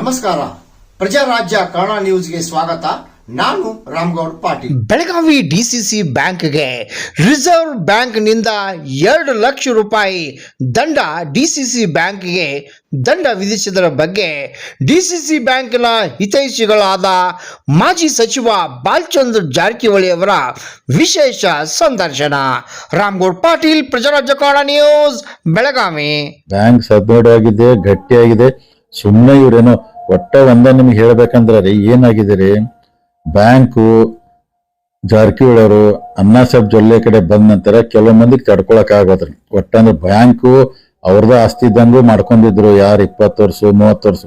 ನಮಸ್ಕಾರ. ಪ್ರಜಾರಾಜ್ಯ ಕನ್ನಡ ನ್ಯೂಸ್ಗೆ ಸ್ವಾಗತ. ನಾನು ರಾಮಗೌಡ ಪಾಟೀಲ್. ಬೆಳಗಾವಿ ಡಿಸಿಸಿ ಬ್ಯಾಂಕ್ಗೆ ರಿಸರ್ವ್ ಬ್ಯಾಂಕ್ನಿಂದ 2 ಲಕ್ಷ ರೂಪಾಯಿ ದಂಡ. ಡಿಸಿಸಿ ಬ್ಯಾಂಕ್ಗೆ ದಂಡ ವಿಧಿಸಿದರ ಬಗ್ಗೆ ಡಿಸಿಸಿ ಬ್ಯಾಂಕ್ನ ಹಿತೈಷಿಗಳಾದ ಮಾಜಿ ಸಚಿವ ಬಾಲಚಂದ್ರ ಜಾರಕಿಹೊಳಿ ಅವರ ವಿಶೇಷ ಸಂದರ್ಶನ. ರಾಮಗೌಡ ಪಾಟೀಲ್, ಪ್ರಜಾರಾಜ್ಯ ಕನ್ನಡ ನ್ಯೂಸ್, ಬೆಳಗಾವಿ. ಬ್ಯಾಂಕ್ ಸದೃಢವಾಗಿದೆ, ಗಟ್ಟಿಯಾಗಿದೆ. ಸುಮ್ಮನೆ ಇವ್ರೇನೋ ಒಟ್ಟ ನಿಮ್ಗೆ ಹೇಳ್ಬೇಕಂದ್ರೆ ರೀ, ಏನಾಗಿದೆ ರೀ, ಬ್ಯಾಂಕು ಜಾರಕಿಹೊಳಿ ಅವರು ಅಣ್ಣಾಸಾಹೇಬ್ ಜೊಲ್ಲೆ ಕಡೆ ಬಂದ ನಂತರ ಕೆಲವು ಮಂದಿಗೆ ತಡ್ಕೊಳಕ್ ಆಗೋದ್ರಿ. ಒಟ್ಟಂದ್ರೆ ಬ್ಯಾಂಕು ಅವ್ರದ್ದು ಆಸ್ತಿ ಇದ್ದಂಗೂ ಮಾಡ್ಕೊಂಡಿದ್ರು ಯಾರು 20 ವರ್ಷ 30 ವರ್ಷ.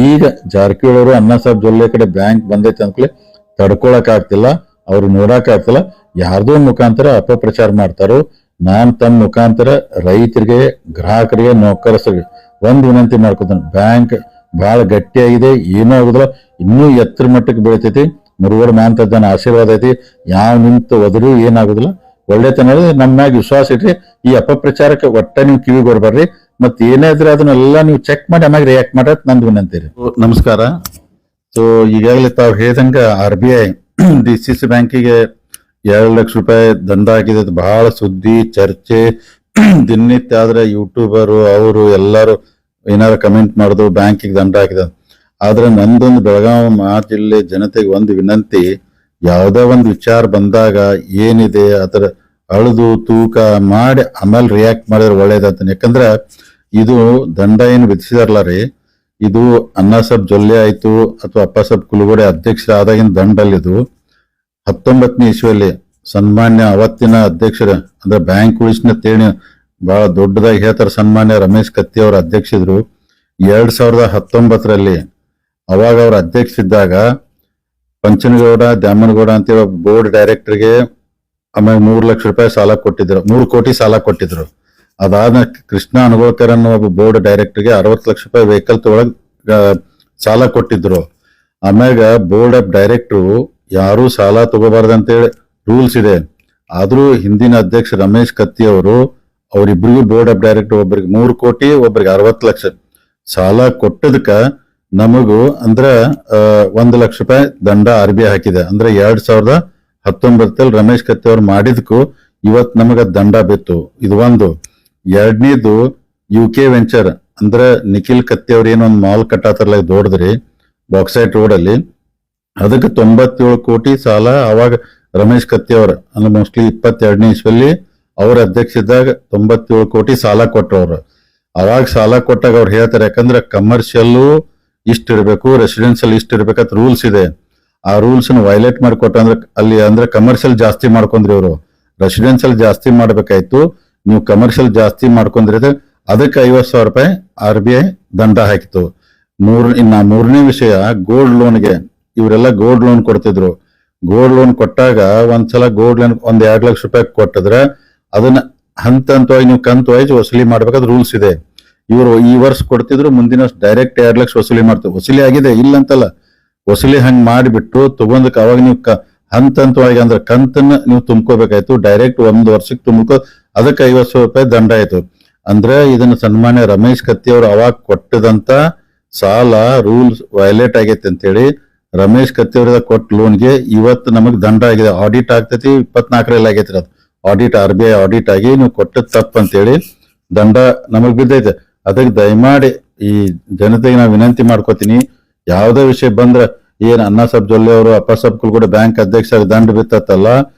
ಈಗ ಜಾರಕಿಹೊಳಿ ಅವರು ಅಣ್ಣಾಸಾಹೇಬ್ ಜೊಲ್ಲೆ ಕಡೆ ಬ್ಯಾಂಕ್ ಬಂದೈತೆ ಅಂದ್ಕೂಲೆ ತಡ್ಕೊಳಕ್ ಆಗ್ತಿಲ್ಲ, ಅವ್ರು ನೋಡಕ್ ಆಗ್ತಿಲ್ಲ. ಯಾರ್ದೋ ಮುಖಾಂತರ ಅಪಪ್ರಚಾರ ಮಾಡ್ತಾರೋ. ನಾನ್ ತಮ್ಮ ಮುಖಾಂತರ ರೈತರಿಗೆ, ಗ್ರಾಹಕರಿಗೆ, ನೌಕರರಿಗೆ ಒಂದು ವಿನಂತಿ ಮಾಡ್ಕೊತಾನೆ, ಬ್ಯಾಂಕ್ ಬಹಳ ಗಟ್ಟಿಯಾಗಿದೆ, ಏನೂ ಆಗುದಿಲ್ಲ, ಇನ್ನೂ ಎತ್ತರ ಮಟ್ಟಕ್ಕೆ ಬೆಳಿತೈತಿ. ಮುರುಗರ ಮಾಂತದ್ದನ ಆಶೀರ್ವಾದ ಐತಿ. ಯಾವ ನಿಂತು ಒದರು ಏನಾಗುದಿಲ್ಲ. ಒಳ್ಳೆತನ ನಮ್ಮ ಮ್ಯಾಗ ವಿಶ್ವಾಸ ಇಟ್ರಿ. ಈ ಅಪಪ್ರಚಾರಕ್ಕೆ ಒಟ್ಟ ನೀವು ಕಿವಿ ಕೊಡ್ಬಾರ್ರಿ. ಮತ್ತೆ ಏನೇ ಇದ್ರೆ ಅದನ್ನೆಲ್ಲ ನೀವು ಚೆಕ್ ಮಾಡಿ ಆಮ್ಯಾಗ ರಿಯಾಕ್ಟ್ ಮಾಡತ್ ನಂದು ವಿನಂತಿ ರೀ. ನಮಸ್ಕಾರ. ಸೊ ಈಗಾಗಲೇ ತಾವು ಹೇಳಿದಂಗ RBI DCC ಬ್ಯಾಂಕಿಗೆ 2 ಲಕ್ಷ ರೂಪಾಯಿ ದಂಡ ಹಾಕಿದೆ. ಬಹಳ ಸುದ್ದಿ, ಚರ್ಚೆ ದಿನನಿತ್ಯ. ಆದ್ರೆ ಯೂಟ್ಯೂಬರು ಅವರು ಎಲ್ಲರೂ ಏನಾರ ಕಮೆಂಟ್ ಮಾಡುದು ಬ್ಯಾಂಕಿಗೆ ದಂಡ ಹಾಕಿದ. ಆದ್ರೆ ನಂದೊಂದು ಬೆಳಗಾವಿ ಜಿಲ್ಲೆ ಜನತೆಗೆ ಒಂದು ವಿನಂತಿ, ಯಾವುದೇ ಒಂದು ವಿಚಾರ ಬಂದಾಗ ಏನಿದೆ ಅದರ ಅಳದು ತೂಕ ಮಾಡಿ ಆಮೇಲೆ ರಿಯಾಕ್ಟ್ ಮಾಡಿದ್ರೆ ಒಳ್ಳೇದಂತ. ಯಾಕಂದ್ರೆ ಇದು ದಂಡ ಏನು ವಿಧಿಸಿದಾರಲ್ಲ ರೀ, ಇದು ಅಣ್ಣಾಸಾಹೇಬ್ ಜೊಲ್ಲೆ ಆಯ್ತು ಅಥವಾ ಅಪ್ಪಾಸಾಹೇಬ್ ಕುಲಗೋಡೆ ಅಧ್ಯಕ್ಷರಾದಾಗಿನ ದಂಡಲ್ಲಿದು 19ನೇ ಇಸ್ವಿಯಲ್ಲಿ ಸನ್ಮಾನ್ಯ ಅವತ್ತಿನ ಅಧ್ಯಕ್ಷರ ಅಂದ್ರೆ ಬ್ಯಾಂಕ್ ಉಳಿಸಿನ ತೇಣಿ ಬಹಳ ದೊಡ್ಡದಾಗಿ ಹೇಳ್ತಾರೆ, ಸನ್ಮಾನ್ಯ ರಮೇಶ್ ಕತ್ತಿ ಅವರ ಅಧ್ಯಕ್ಷರು 2019ರಲ್ಲಿ. ಅವಾಗ ಅವ್ರ ಅಧ್ಯಕ್ಷರಿದ್ದಾಗ ಪಂಚನಗೌಡ ದ್ಯಾಮನಗೌಡ ಅಂತೇಳಿ ಬೋರ್ಡ್ ಡೈರೆಕ್ಟರ್ಗೆ ಆಮೇಲೆ 3 ಲಕ್ಷ ರೂಪಾಯಿ ಸಾಲ ಕೊಟ್ಟಿದ್ರು, 3 ಕೋಟಿ ಸಾಲ ಕೊಟ್ಟಿದ್ರು. ಅದಾದ ಕೃಷ್ಣ ಅನಗೋಳ್ಕರ್ ಅನ್ನೋ ಒಬ್ಬ ಬೋರ್ಡ್ ಡೈರೆಕ್ಟರ್ಗೆ 60 ಲಕ್ಷ ರೂಪಾಯಿ ವೆಹಿಕಲ್ ತೊಗೊಳಗ್ ಸಾಲ ಕೊಟ್ಟಿದ್ರು. ಆಮ್ಯಾಗ ಬೋರ್ಡ್ ಆಫ್ ಡೈರೆಕ್ಟ್ರು ಯಾರು ಸಾಲ ತಗೋಬಾರ್ದಂತೇಳಿ ರೂಲ್ಸ್ ಇದೆ. ಆದ್ರೂ ಹಿಂದಿನ ಅಧ್ಯಕ್ಷ ರಮೇಶ್ ಕತ್ತಿ ಅವರು ಅವರಿಬ್ರಿಗೂ ಬೋರ್ಡ್ ಆಫ್ ಡೈರೆಕ್ಟರ್ ಒಬ್ಬರಿಗೆ 3 ಕೋಟಿ ಒಬ್ಬರಿಗೆ 60 ಲಕ್ಷ ಸಾಲ ಕೊಟ್ಟದಕ್ಕ ನಮಗೂ ಅಂದ್ರ 1 ಲಕ್ಷ ರೂಪಾಯಿ ದಂಡ RBI ಹಾಕಿದೆ. ಅಂದ್ರೆ 2019 ರಮೇಶ್ ಕತ್ತಿ ಅವ್ರು ಮಾಡಿದ್ಕು ಇವತ್ ನಮಗ ದಂಡ ಬಿತ್ತು. ಇದು ಒಂದು. ಎರಡನೇದು UK ವೆಂಚರ್ ಅಂದ್ರೆ ನಿಖಿಲ್ ಕತ್ತಿ ಅವ್ರ ಏನೊಂದು ಮಾಲ್ ಕಟ್ಟಾತಾರಲ್ಲ ದೊಡ್ಡದ್ರಿ ಬಾಕ್ಸೈಟ್ ರೋಡ್ ಅಲ್ಲಿ, ಅದಕ್ಕೆ 97 ಕೋಟಿ ಸಾಲ ಅವಾಗ ರಮೇಶ್ ಕತ್ತಿ ಅವ್ರ ಅಂದ್ರೆ ಮೋಸ್ಟ್ಲಿ 22ನೇ ಇಸ್ವಿಯಲ್ಲಿ ಅವ್ರ ಅಧ್ಯಕ್ಷ ಇದ್ದಾಗ 97 ಕೋಟಿ ಸಾಲ ಕೊಟ್ಟವ್ರು. ಅವಾಗ ಸಾಲ ಕೊಟ್ಟಾಗ ಅವ್ರು ಹೇಳ್ತಾರೆ, ಯಾಕಂದ್ರೆ ಕಮರ್ಷಿಯಲ್ಲು ಇಷ್ಟ ಇರ್ಬೇಕು, ರೆಸಿಡೆನ್ಷಿಯಲ್ ಇಷ್ಟ ಇರ್ಬೇಕಂತ ರೂಲ್ಸ್ ಇದೆ. ಆ ರೂಲ್ಸ್ ವೈಲೇಟ್ ಮಾಡಿಕೊಟ್ಟ ಅಂದ್ರೆ ಅಲ್ಲಿ ಅಂದ್ರೆ ಕಮರ್ಷಿಯಲ್ ಜಾಸ್ತಿ ಮಾಡ್ಕೊಂಡ್ರಿ ಅವರು, ರೆಸಿಡೆನ್ಷಿಯಲ್ ಜಾಸ್ತಿ ಮಾಡ್ಬೇಕಾಯ್ತು. ನೀವು ಕಮರ್ಷಿಯಲ್ ಜಾಸ್ತಿ ಮಾಡ್ಕೊಂಡ್ರಿ ಅದಕ್ಕೆ 50,000 ರೂಪಾಯಿ RBI ದಂಡ ಹಾಕಿತು. ಇನ್ನ ಮೂರನೇ ವಿಷಯ, ಗೋಲ್ಡ್ ಲೋನ್ಗೆ ಇವರೆಲ್ಲ ಗೋಲ್ಡ್ ಲೋನ್ ಕೊಡ್ತಿದ್ರು. ಗೋಲ್ಡ್ ಲೋನ್ ಕೊಟ್ಟಾಗ ಒಂದ್ಸಲ ಗೋಲ್ಡ್ ಲೋನ್ 2 ಲಕ್ಷ ರೂಪಾಯಿ ಕೊಟ್ಟಿದ್ರೆ ಅದನ್ನ ಹಂತ ಹಂತವಾಗಿ ನೀವು ಕಂತು ವೈಸ್ ವಸೂಲಿ ಮಾಡ್ಬೇಕಾದ್ರೆ ರೂಲ್ಸ್ ಇದೆ. ಇವರು ಈ ವರ್ಷ ಕೊಡ್ತಿದ್ರು, ಮುಂದಿನ ಡೈರೆಕ್ಟ್ 2 ಲಕ್ಷ ವಸೂಲಿ ಮಾಡ್ತೀವಿ. ವಸೂಲಿ ಆಗಿದೆ ಇಲ್ಲ ಅಂತಲ್ಲ, ವಸೂಲಿ ಹಂಗ್ ಮಾಡಿಬಿಟ್ಟು ತಗೊಂಡಕ್ ಅವಾಗ ನೀವು ಹಂತ ಹಂತವಾಗಿ ಅಂದ್ರೆ ಕಂತನ್ನ ನೀವು ತುಂಬ್ಕೋಬೇಕಾಯ್ತು. ಡೈರೆಕ್ಟ್ 1 ವರ್ಷಕ್ಕೆ ತುಂಬ್ಕೋ ಅದಕ್ಕೆ 50,000 ರೂಪಾಯಿ ದಂಡ ಆಯ್ತು. ಅಂದ್ರೆ ಇದನ್ನ ಸನ್ಮಾನ್ಯ ರಮೇಶ್ ಕತ್ತಿ ಅವರು ಅವಾಗ ಕೊಟ್ಟದಂತ ಸಾಲ ರೂಲ್ಸ್ ವೈಲೇಟ್ ಆಗೈತೆ ಅಂತೇಳಿ ರಮೇಶ್ ಕತ್ತಿ ಅವರ ಕೊಟ್ಟ ಲೋನ್ಗೆ ಇವತ್ತು ನಮಗ್ ದಂಡ ಆಗಿದೆ. ಆಡಿಟ್ ಆಗ್ತೈತಿ, 24ರಲ್ಲಿ ಆಗೈತಿ ಅದು ಆಡಿಟ್, RBI ಆಡಿಟ್ ಆಗಿ ನೀವು ಕೊಟ್ಟದ್ ತಪ್ಪ ಅಂತೇಳಿ ದಂಡ ನಮಗ್ ಬಿದ್ದೈತೆ. ಅದಕ್ಕೆ ದಯಮಾಡಿ ಈ ಜನತೆಗೆ ನಾವು ವಿನಂತಿ ಮಾಡ್ಕೋತೀನಿ, ಯಾವ್ದೇ ವಿಷಯ ಬಂದ್ರ ಏನ್ ಅಣ್ಣಾಸಾಹೇಬ್ ಜೊಲ್ಲೆ ಅವರು ಅಪ್ಪಾಸಾಹೇಬ್ ಕುಲಗೋಡೆ ಬ್ಯಾಂಕ್ ಅಧ್ಯಕ್ಷ ದಂಡ ಬಿತ್ತಲ್ಲ,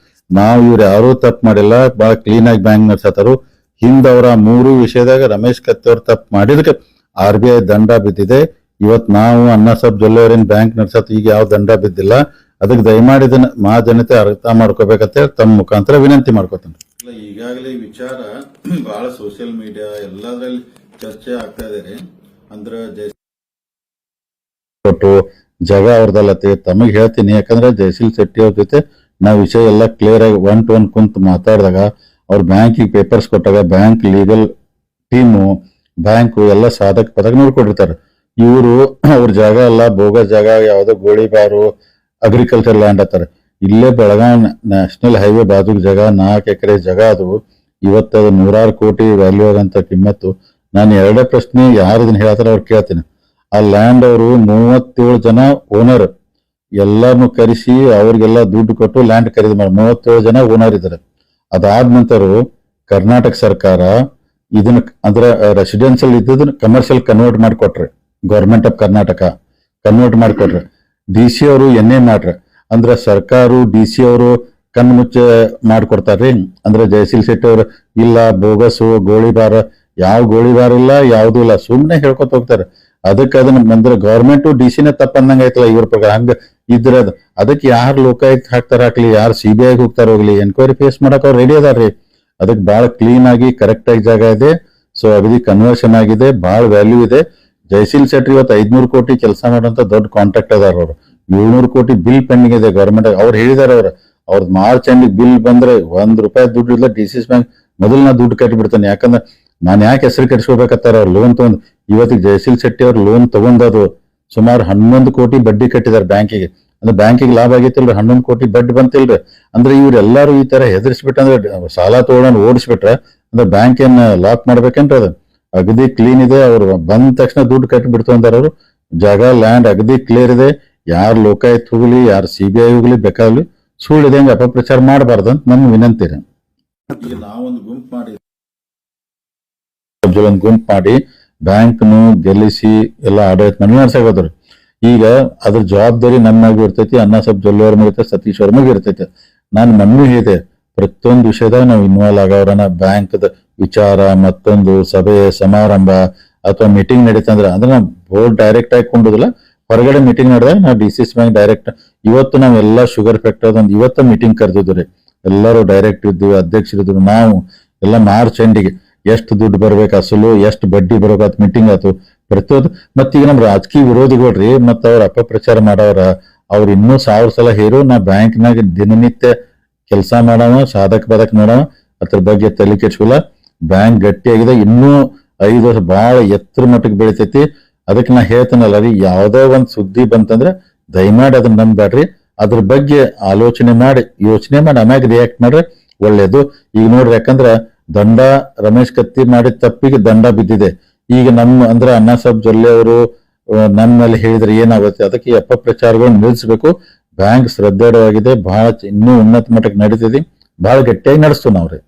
ನಾವು ಇವ್ರು ಯಾರೂ ತಪ್ಪು ಮಾಡಿಲ್ಲ, ಬಹಳ ಕ್ಲೀನ್ ಆಗಿ ಬ್ಯಾಂಕ್ ನಡ್ಸತ್ತಾರು. ಹಿಂದವರ 3 ವಿಷಯದಾಗ ರಮೇಶ್ ಕತ್ತಿ ಅವ್ರು ತಪ್ಪು ಮಾಡಿದಕ್ಕೆ RBI ದಂಡ ಬಿದ್ದಿದೆ. ಇವತ್ ನಾವು ಅಣ್ಣಾಸಾಹೇಬ್ ಜೊಲ್ಲೆ ಅವ್ರೇನ್ ಬ್ಯಾಂಕ್ ನಡ್ಸತ್ ಈಗ ಯಾವ ದಂಡ ಬಿದ್ದಿಲ್ಲ. ಅದಕ್ಕೆ ದಯಮಾಡಿ ಇದನ್ನ ಮಹಾ ಜನತೆ ಅರ್ಥ ಮಾಡ್ಕೋಬೇಕಂತ ತಮ್ಮ ಮುಖಾಂತರ ವಿನಂತಿ ಮಾಡ್ಕೋತೀನಿ. ಈಗಾಗಲೇ ಈ ವಿಚಾರ ಬಹಳ ಸೋಷಿಯಲ್ ಮೀಡಿಯಾ ಎಲ್ಲದ್ರಲ್ಲಿ ಚರ್ಚೆ ಆಗ್ತಾ ಇದೆ. ಅಂದ್ರೆ ಜಾಗ ಅವ್ರದಲ್ಲತ್ತೆ ತಮಗ್ ಹೇಳ್ತೀನಿ, ಯಾಕಂದ್ರೆ ಜಯಶೀಲ್ ಶೆಟ್ಟಿ ಅವ್ರ ಜೊತೆ ನಾವು ವಿಷಯ ಎಲ್ಲ ಕ್ಲಿಯರ್ ಆಗಿ 1 to 1 ಕುಂತ ಮಾತಾಡಿದಾಗ ಅವ್ರ ಬ್ಯಾಂಕಿಗೆ ಪೇಪರ್ಸ್ ಕೊಟ್ಟಾಗ ಬ್ಯಾಂಕ್ ಲೀಗಲ್ ಟೀಮು ಬ್ಯಾಂಕು ಎಲ್ಲ ಸಾಧಕ ಪದಕ ನೋಡ್ಕೊಂಡಿರ್ತಾರೆ. ಇವರು ಅವ್ರ ಜಾಗ ಎಲ್ಲ ಬೋಗಸ್ ಜಾಗ, ಯಾವ್ದೋ ಗೋಳಿಬಾರು ಅಗ್ರಿಕಲ್ಚರ್ ಲ್ಯಾಂಡ್ ಅಂತಾರೆ. ಇಲ್ಲೇ ಬೆಳಗಾವಿ ನ್ಯಾಷನಲ್ ಹೈವೇ ಬಾಜುಗ್ ಜಾಗ 4 ಎಕರೆ ಜಾಗ ಅದು. ಇವತ್ತದು 100 ಕೋಟಿ ವ್ಯಾಲ್ಯೂ ಆದಂತ ಕಿಮ್ಮತ್ತು. ನಾನು 2 ಪ್ರಶ್ನೆ ಯಾರು ಇದನ್ನ ಹೇಳ್ತಾರ ಅವ್ರು ಕೇಳ್ತೀನಿ. ಆ ಲ್ಯಾಂಡ್ ಅವರು 37 ಜನ ಓನರ್ ಎಲ್ಲಾನು ಕರೆಸಿ ಅವ್ರಿಗೆಲ್ಲ ದುಡ್ಡು ಕೊಟ್ಟು ಲ್ಯಾಂಡ್ ಖರೀದಿ ಮಾಡಿ 37 ಜನ ಓನರ್ ಇದ್ದಾರೆ. ಅದಾದ ನಂತರ ಕರ್ನಾಟಕ ಸರ್ಕಾರ ಇದನ್ನ ಅಂದ್ರೆ ರೆಸಿಡೆನ್ಸಿಯಲ್ ಇದ್ದದನ್ನ ಕಮರ್ಷಿಯಲ್ ಕನ್ವರ್ಟ್ ಮಾಡಿಕೊಟ್ರೆ, ಗೌರ್ಮೆಂಟ್ ಆಫ್ ಕರ್ನಾಟಕ ಕನ್ವರ್ಟ್ ಮಾಡಿಕೊಟ್ರೆ. ಡಿ ಸಿ ಅವರು ಎನ್ನೇ ಮಾಡ್ರೆ ಅಂದ್ರೆ ಸರ್ಕಾರ ಡಿ ಸಿ ಅವರು ಕಣ್ಣು ಮುಚ್ಚೆ ಮಾಡ್ಕೊಡ್ತಾರ್ರಿ. ಅಂದ್ರೆ ಜಯಶೀಲ್ ಶೆಟ್ಟಿ ಅವರು ಇಲ್ಲ ಬೋಗಸು ಗೋಳಿಬಾರ, ಯಾವ ಗೋಳಿಬಾರ ಇಲ್ಲ ಯಾವ್ದು ಇಲ್ಲ, ಸುಮ್ನೆ ಹೇಳ್ಕೊತ ಹೋಗ್ತಾರೆ. ಅದಕ್ಕೆ ಅದನ್ನ ಅಂದ್ರೆ ಗೌರ್ಮೆಂಟ್ ಡಿ ಸಿನೇ ತಪ್ಪ ಅಂದಂಗ ಐತಲ್ಲ ಇವ್ರ ಪ್ರಕಾರ. ಹಂಗ ಇದ್ರ ಅದಕ್ಕೆ ಯಾರು ಲೋಕಾಯುಕ್ತ ಹಾಕ್ತಾರ ಹಾಕ್ಲಿ, ಯಾರು CBI ಹೋಗ್ತಾರ ಹೋಗ್ಲಿ, ಎನ್ಕ್ವೈರಿ ಫೇಸ್ ಮಾಡಕ್ ಅವ್ರು ರೆಡಿ ಅದಾರ್ರಿ. ಅದಕ್ಕೆ ಬಹಳ ಕ್ಲೀನ್ ಆಗಿ ಕರೆಕ್ಟ್ ಆಗಿ ಜಾಗ ಇದೆ. ಸೊ ಅಗದಿ ಕನ್ವರ್ಷನ್ ಆಗಿದೆ, ಬಹಳ ವ್ಯಾಲ್ಯೂ ಇದೆ. ಜಯಶೀಲ್ ಶೆಟ್ಟಿ ಇವತ್ತು 500 ಕೋಟಿ ಕೆಲಸ ಮಾಡುವಂತ ದೊಡ್ಡ ಕಾಂಟ್ರಾಕ್ಟ್ ಅದಾರ ಅವ್ರು. 700 ಕೋಟಿ ಬಿಲ್ ಪೆಂಡಿಂಗ್ ಇದೆ ಗೌರ್ಮೆಂಟ್. ಅವ್ರು ಹೇಳಿದಾರೆ ಅವ್ರದ್ದು ಮಾರ್ಚ್ ಎಂಡಿಗೆ ಬಿಲ್ ಬಂದ್ರೆ ₹1 ದುಡ್ಡು ಇಲ್ಲ. DCC ಬ್ಯಾಂಕ್ ಮೊದಲು ನಾ ದುಡ್ಡು ಕಟ್ಟಿ ಬಿಡ್ತಾನೆ. ಯಾಕಂದ್ರೆ ನಾನು ಯಾಕೆ ಹೆಸರು ಕೆಡಿಸ್ಕೋಬೇಕತ್ತಾರ ಅವ್ರು ಲೋನ್ ತಗೊಂಡ್. ಇವತ್ತಿಗೆ ಜಯಶೀಲ್ ಶೆಟ್ಟಿ ಅವ್ರು ಲೋನ್ ತಗೊಂಡದು ಸುಮಾರು 11 ಕೋಟಿ ಬಡ್ಡಿ ಕಟ್ಟಿದಾರೆ ಬ್ಯಾಂಕಿಗೆ. ಅಂದ್ರೆ ಬ್ಯಾಂಕಿಗೆ ಲಾಭ ಆಗೈತಿಲ್ರಿ, 11 ಕೋಟಿ ಬಡ್ಡಿ ಬಂತಿಲ್ರಿ. ಅಂದ್ರೆ ಇವ್ರೆಲ್ಲಾರು ಈ ತರ ಹೆದರ್ಸ್ಬಿಟ್ಟಂದ್ರೆ ಸಾಲ ತಗೊಂಡ್ ಓಡಿಸ್ಬಿಟ್ರೆ ಅಂದ್ರೆ ಬ್ಯಾಂಕ್ ಏನ್ ಲಾಕ್ ಮಾಡ್ಬೇಕೇನ್ರಿ? ಅದು ಅಗದಿ ಕ್ಲೀನ್ ಇದೆ. ಅವ್ರು ಬಂದ ತಕ್ಷಣ ದುಡ್ಡು ಕಟ್ಟಿ ಬಿಡ್ತಂದಾರ ಅವರು. ಜಾಗ ಲ್ಯಾಂಡ್ ಅಗದಿ ಕ್ಲಿಯರ್ ಇದೆ. ಯಾರು ಲೋಕಾಯುಕ್ತ ಹೋಗ್ಲಿ, ಯಾರು CBI ಹೋಗ್ಲಿ, ಬೇಕಾಗ್ಲಿ ಸುಳ್ಳು ಇದೆ ಅಪಪ್ರಚಾರ ಮಾಡಬಾರ್ದು ಅಂತ ನನ್ನ ವಿನಂತಿ ರೀ. ನಾವೊಂದು ಗುಂಪು ಮಾಡಿ ಬ್ಯಾಂಕ್ನು ಗೆಲ್ಲಿಸಿ ಎಲ್ಲ ಆಡಳಿತ ಮಂಡಳಿ ನಡ್ಸಕ್ ಹೋದ್ರಿ. ಈಗ ಅದ್ರ ಜವಾಬ್ದಾರಿ ನಮ್ಮಾಗೂ ಇರ್ತೈತಿ, ಅಣ್ಣಾ ಸಾಹೇಬ್ ಜೊಲ್ಲೆ ಅವ್ರ ಮೇಲೆ ಸತೀಶ್ ಅವ್ರ ಮೇಲೆ ಇರ್ತೈತಿ. ನಾನು ಮೊನ್ನೆ ಹೇಳಿದೆ, ಪ್ರತಿಯೊಂದು ವಿಷಯದಾಗ ನಾವು ಇನ್ವಾಲ್ವ್ ಆಗವ್ರನ್ನ. ಬ್ಯಾಂಕ್ದ ವಿಚಾರ, ಮತ್ತೊಂದು ಸಭೆ ಸಮಾರಂಭ ಅಥವಾ ಮೀಟಿಂಗ್ ನಡೀತಂದ್ರ ಅಂದ್ರೆ ನಾವು ಬೋರ್ಡ್ ಡೈರೆಕ್ಟ್ ಆಗಿ ಕೊಂಡುದಿಲ್ಲ, ಹೊರಗಡೆ ಮೀಟಿಂಗ್ ನಡೆದಾಗ ನಾವು DCC ಬ್ಯಾಂಕ್ ಡೈರೆಕ್ಟ್. ಇವತ್ತು ನಾವೆಲ್ಲ ಶುಗರ್ ಫ್ಯಾಕ್ಟರಿ ಒಂದು ಇವತ್ತ ಮೀಟಿಂಗ್ ಕರೆದಿದ್ವಿ ರೀ. ಎಲ್ಲರೂ ಡೈರೆಕ್ಟ್ ಇದ್ವಿ, ಅಧ್ಯಕ್ಷರಿದ್ರು. ನಾವು ಎಲ್ಲ ಮಾರ್ಚ್ ಎಂಡಿಗೆ ಎಷ್ಟು ದುಡ್ಡು ಬರ್ಬೇಕು, ಅಸಲು ಎಷ್ಟು ಬಡ್ಡಿ ಬರ್ಬೇಕು ಮೀಟಿಂಗ್ ಆಯ್ತು ಪ್ರತಿಯೊಂದು. ಮತ್ತೀಗ ನಮ್ ರಾಜಕೀಯ ವಿರೋಧಿಗಳ್ರಿ ಮತ್ತ ಅವ್ರ ಅಪಪ್ರಚಾರ ಮಾಡವ್ರ, ಅವ್ರು ಇನ್ನೂ 1000 ಸಲ ಹೇರು. ನಾ ಬ್ಯಾಂಕ್ನಾಗ ದಿನನಿತ್ಯ ಕೆಲಸ ಮಾಡವ, ಸಾಧಕ ಬಾಧಕ ನೋಡವ, ಅದ್ರ ಬಗ್ಗೆ ತಲೆ ಕೆಡ್ಸೋಲ್ಲ. ಬ್ಯಾಂಕ್ ಗಟ್ಟಿಯಾಗಿದೆ, ಇನ್ನೂ 5 ವರ್ಷ ಬಹಳ ಎತ್ತರ ಮಟ್ಟಿಗೆ ಬೆಳಿತೈತಿ. ಅದಕ್ಕೆ ನಾ ಹೇಳ್ತೇನಲ್ಲ ರೀ, ಯಾವ್ದೋ ಒಂದ್ ಸುದ್ದಿ ಬಂತಂದ್ರೆ ದಯಮಾಡಿ ಅದನ್ನ ನಂಬ್ಯಾಡ್ರಿ. ಅದ್ರ ಬಗ್ಗೆ ಯೋಚನೆ ಮಾಡಿ ಆಮ್ಯಾಗ ರಿಯಾಕ್ಟ್ ಮಾಡ್ರಿ, ಒಳ್ಳೇದು. ಈಗ ನೋಡ್ರಿ, ಯಾಕಂದ್ರ ದಂಡ ರಮೇಶ್ ಕತ್ತಿ ಮಾಡಿದ ತಪ್ಪಿಗೆ ದಂಡ ಬಿದ್ದಿದೆ. ಈಗ ನಮ್ಮ ಅಂದ್ರೆ ಅಣ್ಣಾ ಸಾಹೇಬ್ ಜೊಲ್ಲೆ ಅವರು ನಮ್ಮ ಮೇಲೆ ಹೇಳಿದ್ರೆ ಏನಾಗುತ್ತೆ? ಅದಕ್ಕೆ ಈ ಅಪಪ್ರಚಾರಗಳನ್ನ ನಿಲ್ಲಿಸಬೇಕು. ಬ್ಯಾಂಕ್ ಶ್ರದ್ಧಾಡವಾಗಿದೆ, ಬಹಳ ಇನ್ನೂ ಉನ್ನತ ಮಟ್ಟಕ್ಕೆ ನಡೀತಿದೆ, ಬಹಳ ಗಟ್ಟಿಯಾಗಿ ನಡೆಸ್ತು ನಾವ್ರಿ.